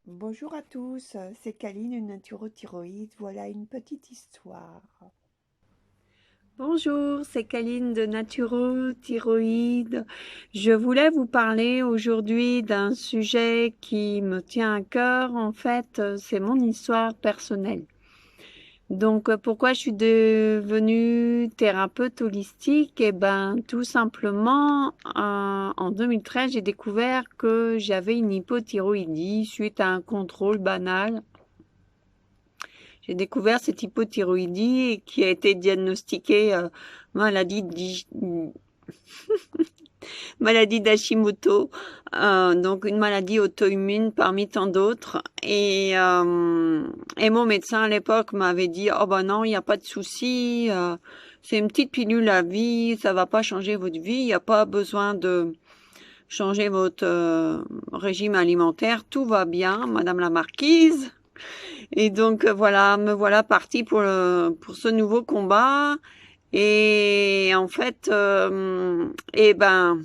Bonjour à tous, c'est Caline, une naturothyroïde. Voilà une petite histoire. Bonjour, c'est Caline de Naturothyroïde. Je voulais vous parler aujourd'hui d'un sujet qui me tient à cœur. En fait, c'est mon histoire personnelle. Donc, pourquoi je suis devenue thérapeute holistique? Eh ben, tout simplement, en 2013, j'ai découvert que j'avais une hypothyroïdie suite à un contrôle banal. J'ai découvert cette hypothyroïdie qui a été diagnostiquée maladie maladie d'Hashimoto, donc une maladie auto-immune parmi tant d'autres. Et mon médecin à l'époque m'avait dit, oh ben non, il n'y a pas de souci, c'est une petite pilule à vie, ça va pas changer votre vie, il n'y a pas besoin de changer votre régime alimentaire, tout va bien, Madame la Marquise. Et donc voilà, me voilà partie pour ce nouveau combat. Et en fait, eh ben,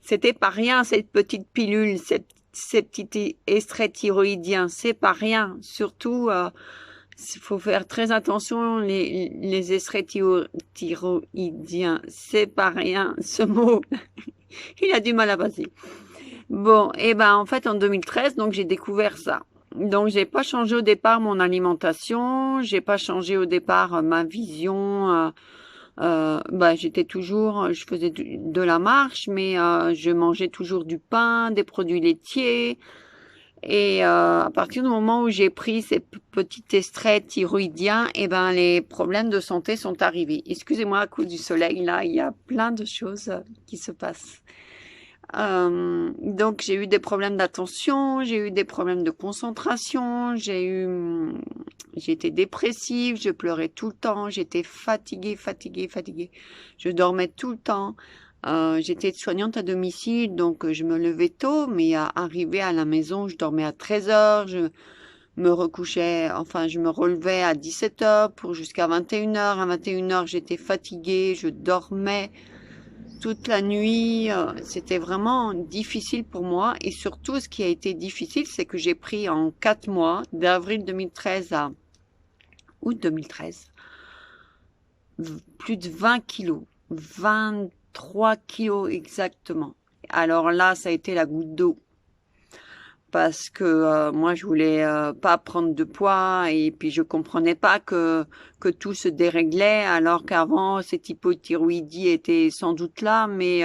c'était pas rien cette petite pilule, ces petits extraits thyroïdiens, c'est pas rien. Surtout, il faut faire très attention, les extraits thyroïdiens, c'est pas rien. Ce mot, il a du mal à passer. Bon, et ben en fait en 2013, donc j'ai découvert ça. Donc j'ai pas changé au départ mon alimentation, j'ai pas changé au départ ma vision. J'étais toujours, je faisais de la marche, mais je mangeais toujours du pain, des produits laitiers. Et à partir du moment où j'ai pris ces petits extraits thyroïdiens, et ben les problèmes de santé sont arrivés. Excusez-moi à cause du soleil, là, il y a plein de choses qui se passent. Donc j'ai eu des problèmes d'attention, j'ai eu des problèmes de concentration, j'ai été dépressive, je pleurais tout le temps, j'étais fatiguée. Je dormais tout le temps. J'étais soignante à domicile, donc je me levais tôt, mais arrivé à la maison, je dormais à 13 heures, je me recouchais, enfin je me relevais à 17 heures pour jusqu'à 21 heures. À 21 heures, j'étais fatiguée, je dormais toute la nuit. C'était vraiment difficile pour moi. Et surtout, ce qui a été difficile, c'est que j'ai pris en 4 mois, d'avril 2013 à août 2013, plus de 20 kilos. 23 kilos exactement. Alors là, ça a été la goutte d'eau. Parce que moi, je voulais pas prendre de poids et puis je comprenais pas que tout se déréglait alors qu'avant, cette hypothyroïdie était sans doute là, mais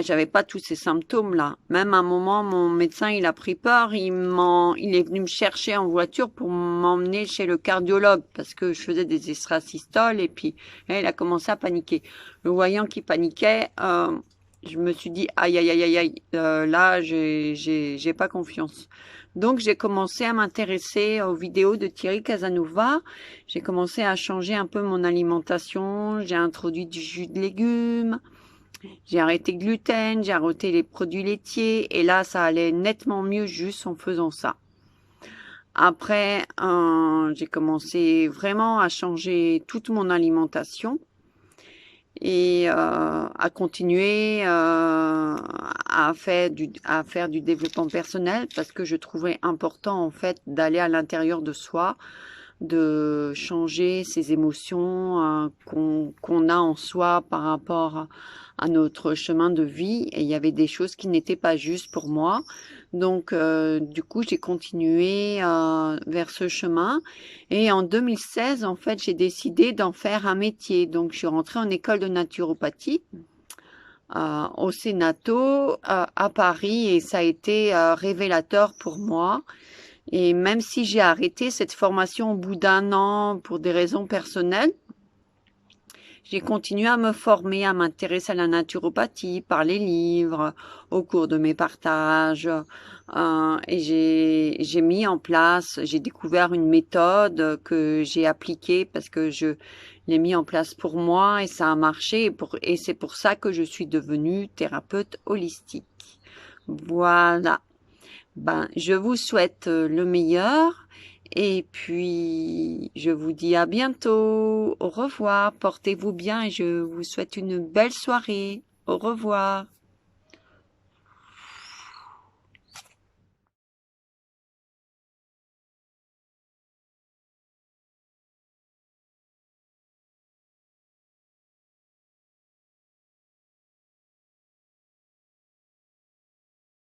j'avais pas tous ces symptômes-là. Même à un moment, mon médecin, il a pris peur. Il est venu me chercher en voiture pour m'emmener chez le cardiologue parce que je faisais des extrasystoles et puis là, il a commencé à paniquer. Le voyant qu'il paniquait, je me suis dit aïe, là, j'ai pas confiance. Donc j'ai commencé à m'intéresser aux vidéos de Thierry Casanova. J'ai commencé à changer un peu mon alimentation. J'ai introduit du jus de légumes. J'ai arrêté le gluten, j'ai arrêté les produits laitiers et là, ça allait nettement mieux juste en faisant ça. Après, j'ai commencé vraiment à changer toute mon alimentation et à continuer à faire du développement personnel parce que je trouvais important en fait d'aller à l'intérieur de soi, de changer ses émotions qu'on a en soi par rapport à notre chemin de vie. Et il y avait des choses qui n'étaient pas justes pour moi. Donc, du coup, j'ai continué vers ce chemin. Et en 2016, en fait, j'ai décidé d'en faire un métier. Donc, je suis rentrée en école de naturopathie au Sénato à Paris et ça a été révélateur pour moi. Et même si j'ai arrêté cette formation au bout d'un an pour des raisons personnelles, j'ai continué à me former, à m'intéresser à la naturopathie par les livres, au cours de mes partages. Et j'ai mis en place, j'ai découvert une méthode que j'ai appliquée parce que je l'ai mis en place pour moi et ça a marché. Et c'est pour ça que je suis devenue thérapeute holistique. Voilà. Je vous souhaite le meilleur et puis je vous dis à bientôt. Au revoir, portez-vous bien et je vous souhaite une belle soirée. Au revoir.